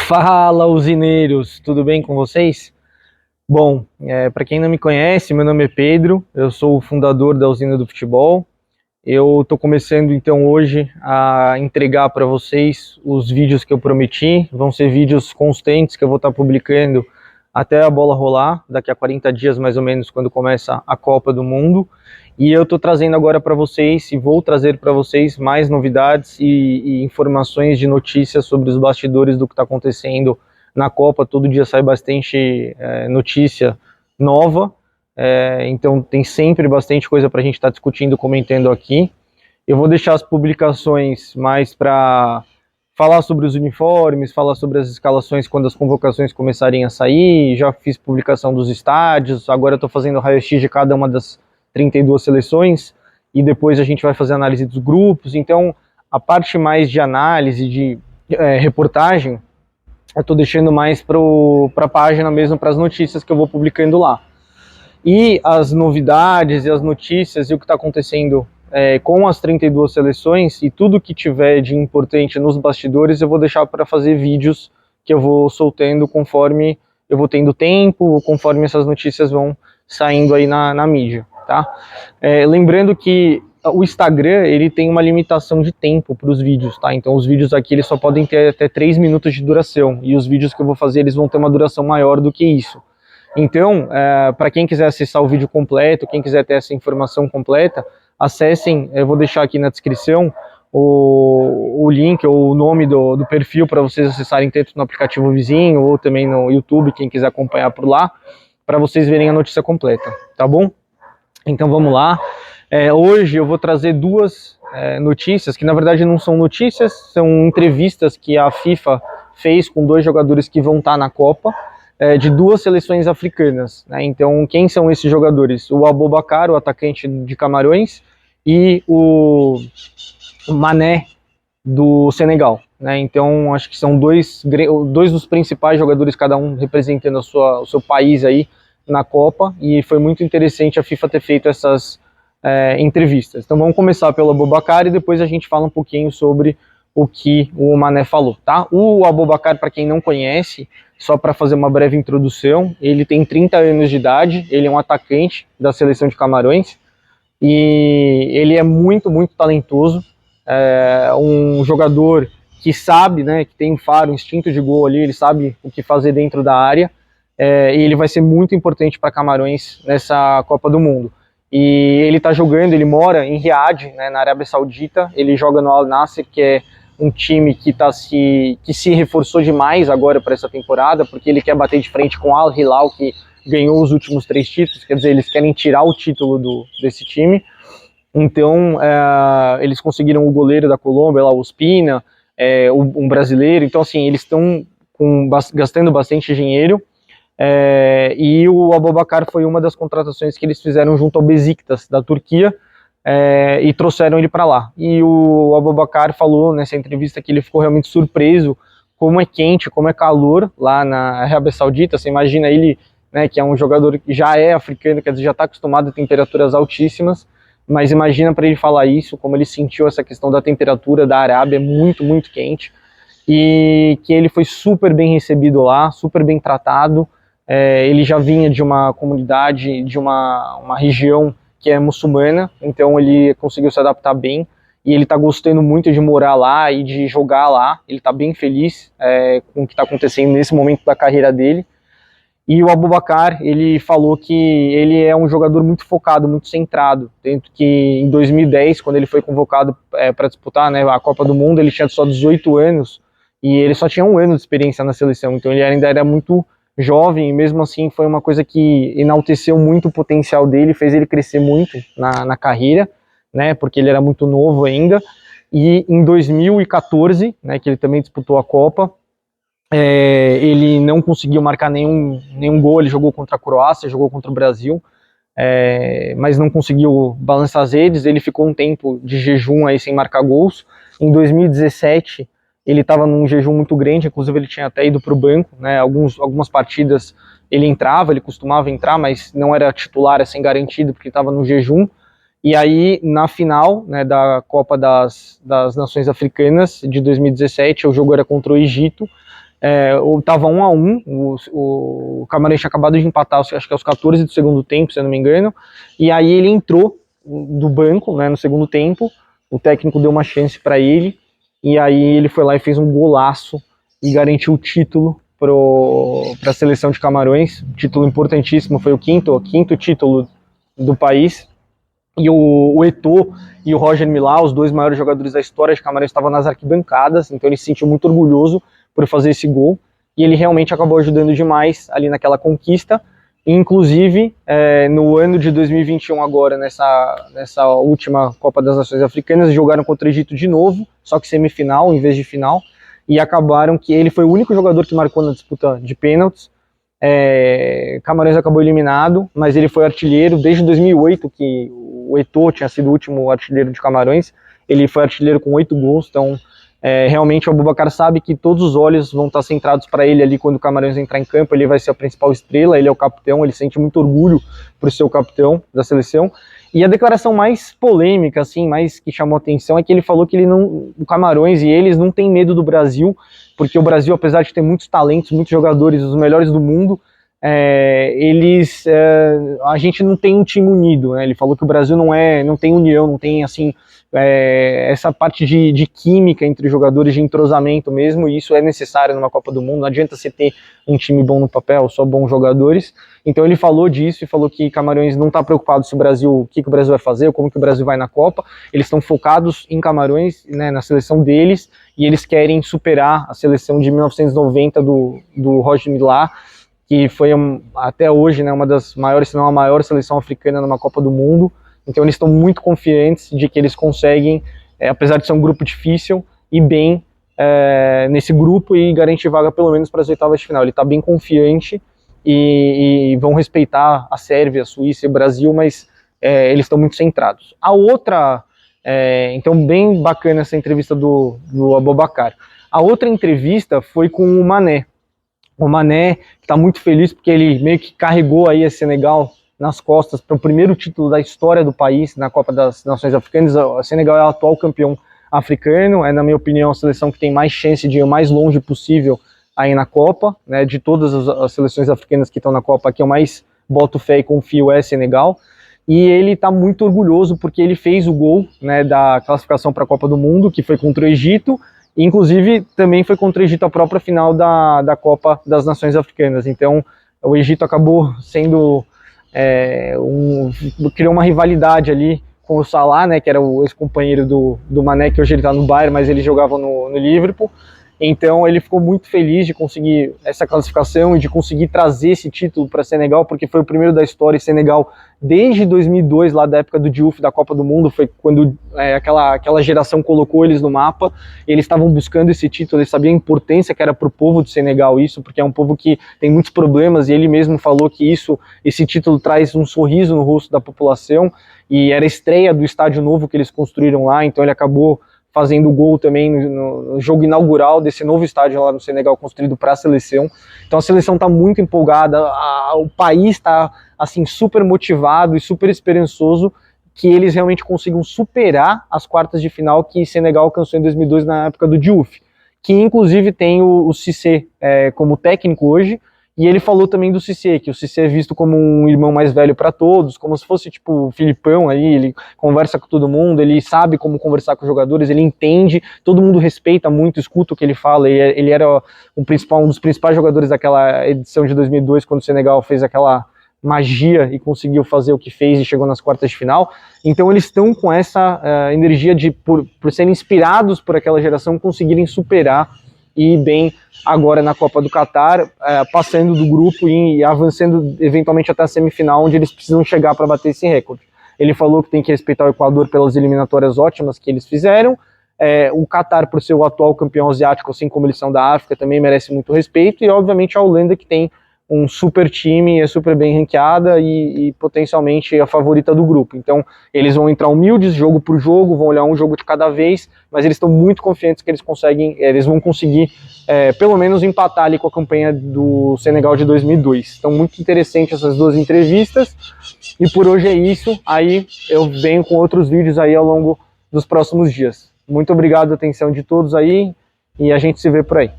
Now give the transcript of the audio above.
Fala, usineiros, tudo bem com vocês? Bom, para quem não me conhece, meu nome é Pedro, eu sou o fundador da Usina do Futebol. Eu estou começando então hoje a entregar para vocês os vídeos que eu prometi. Vão ser vídeos constantes que eu vou estar publicando até a bola rolar, daqui a 40 dias mais ou menos, quando começa a Copa do Mundo. E eu estou trazendo agora para vocês, e vou trazer para vocês mais novidades e informações de notícias sobre os bastidores do que está acontecendo na Copa. Todo dia sai bastante notícia nova, então tem sempre bastante coisa para a gente estar discutindo, comentando aqui. Eu vou deixar as publicações mais para falar sobre os uniformes, falar sobre as escalações quando as convocações começarem a sair. Já fiz publicação dos estádios, agora estou fazendo raio-x de cada uma das 32 seleções, e depois a gente vai fazer análise dos grupos. Então a parte mais de análise, de reportagem, eu estou deixando mais para a página mesmo, para as notícias que eu vou publicando lá. E as novidades e as notícias e o que está acontecendo com as 32 seleções e tudo que tiver de importante nos bastidores, eu vou deixar para fazer vídeos que eu vou soltando conforme eu vou tendo tempo, ou conforme essas notícias vão saindo aí na mídia, tá? Lembrando que o Instagram, ele tem uma limitação de tempo para os vídeos, tá? Então os vídeos aqui eles só podem ter até 3 minutos de duração, e os vídeos que eu vou fazer eles vão ter uma duração maior do que isso. Então, para quem quiser acessar o vídeo completo, quem quiser ter essa informação completa, acessem, eu vou deixar aqui na descrição o link ou o nome do perfil para vocês acessarem tanto no aplicativo vizinho ou também no YouTube, quem quiser acompanhar por lá, para vocês verem a notícia completa, tá bom? Então vamos lá. Hoje eu vou trazer duas notícias, que na verdade não são notícias, são entrevistas que a FIFA fez com dois jogadores que vão estar na Copa, de duas seleções africanas, né? Então quem são esses jogadores? O Aboubakar, o atacante de Camarões, e o Mané do Senegal, né? Então acho que são dois dos principais jogadores, cada um representando o seu país aí na Copa, e foi muito interessante a FIFA ter feito essas entrevistas. Então vamos começar pelo Aboubakar e depois a gente fala um pouquinho sobre o que o Mané falou, tá? O Aboubakar, para quem não conhece, só para fazer uma breve introdução, ele tem 30 anos de idade, ele é um atacante da seleção de Camarões, e ele é muito, muito talentoso, um jogador que sabe, né, que tem um faro, um instinto de gol ali, ele sabe o que fazer dentro da área, e ele vai ser muito importante para Camarões nessa Copa do Mundo. E ele está jogando, ele mora em Riad, né, na Arábia Saudita, ele joga no Al Nassr, que é um time que se reforçou demais agora para essa temporada, porque ele quer bater de frente com o Al Hilal, que ganhou os últimos 3 títulos, quer dizer, eles querem tirar o título desse time. Então eles conseguiram o goleiro da Colômbia, lá, o Ospina, um brasileiro. Então assim, eles estão gastando bastante dinheiro, e o Aboubakar foi uma das contratações que eles fizeram junto ao Besiktas da Turquia, e trouxeram ele para lá. E o Aboubakar falou nessa entrevista que ele ficou realmente surpreso como é quente, como é calor lá na Arábia Saudita. Você imagina ele, né, que é um jogador que já é africano, quer dizer, já está acostumado a temperaturas altíssimas, mas imagina para ele falar isso, como ele sentiu essa questão da temperatura da Arábia, muito, muito quente, e que ele foi super bem recebido lá, super bem tratado. Ele já vinha de uma comunidade, de uma região que é muçulmana, então ele conseguiu se adaptar bem, e ele está gostando muito de morar lá e de jogar lá. Ele está bem feliz com o que está acontecendo nesse momento da carreira dele. E o Aboubakar, ele falou que ele é um jogador muito focado, muito centrado, tanto que em 2010, quando ele foi convocado para disputar, né, a Copa do Mundo, ele tinha só 18 anos, e ele só tinha 1 ano de experiência na seleção, então ele ainda era muito jovem, e mesmo assim foi uma coisa que enalteceu muito o potencial dele, fez ele crescer muito na carreira, né, porque ele era muito novo ainda. E em 2014, né, que ele também disputou a Copa, ele não conseguiu marcar nenhum gol. Ele jogou contra a Croácia, jogou contra o Brasil, mas não conseguiu balançar as redes. Ele ficou um tempo de jejum aí sem marcar gols. Em 2017 ele estava num jejum muito grande, inclusive ele tinha até ido para o banco, né? Algumas partidas ele entrava, ele costumava entrar, mas não era titular assim garantido, porque estava no jejum. E aí na final, né, da Copa das Nações Africanas de 2017, o jogo era contra o Egito, Tava 1-1, o Camarões tinha acabado de empatar, acho que aos 14 do segundo tempo, se eu não me engano, e aí ele entrou do banco, né, no segundo tempo, o técnico deu uma chance para ele, e aí ele foi lá e fez um golaço e garantiu o título para a seleção de Camarões, título importantíssimo, foi o quinto título do país, e o Eto'o e o Roger Milá, os dois maiores jogadores da história de Camarões, estavam nas arquibancadas, então ele se sentiu muito orgulhoso por fazer esse gol, e ele realmente acabou ajudando demais ali naquela conquista. Inclusive, no ano de 2021 agora, nessa última Copa das Nações Africanas, jogaram contra o Egito de novo, só que semifinal em vez de final, e acabaram que ele foi o único jogador que marcou na disputa de pênaltis. Camarões acabou eliminado, mas ele foi artilheiro desde 2008, que o Eto'o tinha sido o último artilheiro de Camarões, ele foi artilheiro com 8 gols, então realmente o Aboubacar sabe que todos os olhos vão estar centrados para ele ali quando o Camarões entrar em campo, ele vai ser a principal estrela, ele é o capitão, ele sente muito orgulho por ser o capitão da seleção. E a declaração mais polêmica, assim, mais que chamou atenção, é que ele falou que o Camarões e eles não têm medo do Brasil, porque o Brasil, apesar de ter muitos talentos, muitos jogadores, os melhores do mundo, a gente não tem um time unido, né? Ele falou que o Brasil não tem união, não tem assim essa parte de química entre os jogadores, de entrosamento mesmo, e isso é necessário numa Copa do Mundo. Não adianta você ter um time bom no papel, só bons jogadores. Então ele falou disso e falou que Camarões não está preocupado se o que o Brasil vai fazer, ou como que o Brasil vai na Copa. Eles estão focados em Camarões, né, na seleção deles, e eles querem superar a seleção de 1990 do Roger Milá, que foi até hoje, né, uma das maiores, se não a maior seleção africana numa Copa do Mundo. Então eles estão muito confiantes de que eles conseguem, apesar de ser um grupo difícil, ir bem nesse grupo e garantir vaga pelo menos para as oitavas de final. Ele está bem confiante e vão respeitar a Sérvia, a Suíça e o Brasil, mas eles estão muito centrados. A outra, então bem bacana essa entrevista do Aboubacar. A outra entrevista foi com o Mané. O Mané está muito feliz porque ele meio que carregou aí a Senegal nas costas para o primeiro título da história do país na Copa das Nações Africanas. A Senegal é o atual campeão africano, na minha opinião, a seleção que tem mais chance de ir o mais longe possível aí na Copa, né, de todas as seleções africanas que estão na Copa, que eu mais boto fé e confio é Senegal, e ele está muito orgulhoso porque ele fez o gol, né, da classificação para a Copa do Mundo, que foi contra o Egito, e inclusive também foi contra o Egito a própria final da Copa das Nações Africanas. Então o Egito acabou sendo criou uma rivalidade ali com o Salah, né, que era o ex-companheiro do Mané, que hoje ele está no Bayern, mas ele jogava no Liverpool. Então ele ficou muito feliz de conseguir essa classificação e de conseguir trazer esse título para Senegal, porque foi o primeiro da história. E Senegal, desde 2002, lá da época do Diouf, da Copa do Mundo, foi quando aquela geração colocou eles no mapa. Eles estavam buscando esse título, eles sabiam a importância que era para o povo de Senegal isso, porque é um povo que tem muitos problemas, e ele mesmo falou que esse título traz um sorriso no rosto da população, e era a estreia do estádio novo que eles construíram lá, então ele acabou fazendo gol também no jogo inaugural desse novo estádio lá no Senegal, construído para a seleção. Então a seleção está muito empolgada, o país está assim, super motivado e super esperançoso que eles realmente consigam superar as quartas de final que Senegal alcançou em 2002 na época do Diouf, que inclusive tem o Cissé como técnico hoje. E ele falou também do Cissé, que o Cissé é visto como um irmão mais velho para todos, como se fosse tipo o Filipão aí, ele conversa com todo mundo, ele sabe como conversar com os jogadores, ele entende, todo mundo respeita muito, escuta o que ele fala, ele era um dos principais jogadores daquela edição de 2002, quando o Senegal fez aquela magia e conseguiu fazer o que fez e chegou nas quartas de final. Então eles estão com essa energia de, por serem inspirados por aquela geração, conseguirem superar e ir bem agora na Copa do Catar, passando do grupo e avançando eventualmente até a semifinal, onde eles precisam chegar para bater esse recorde. Ele falou que tem que respeitar o Equador pelas eliminatórias ótimas que eles fizeram. O Catar, por ser o atual campeão asiático, assim como eles são da África, também merece muito respeito. E obviamente a Holanda, que tem um super time, é super bem ranqueada e potencialmente a favorita do grupo. Então eles vão entrar humildes, jogo por jogo, vão olhar um jogo de cada vez, mas eles estão muito confiantes que eles vão conseguir pelo menos empatar ali com a campanha do Senegal de 2002. Então muito interessante essas duas entrevistas, e por hoje é isso. Aí eu venho com outros vídeos aí ao longo dos próximos dias. Muito obrigado pela atenção de todos aí, e a gente se vê por aí.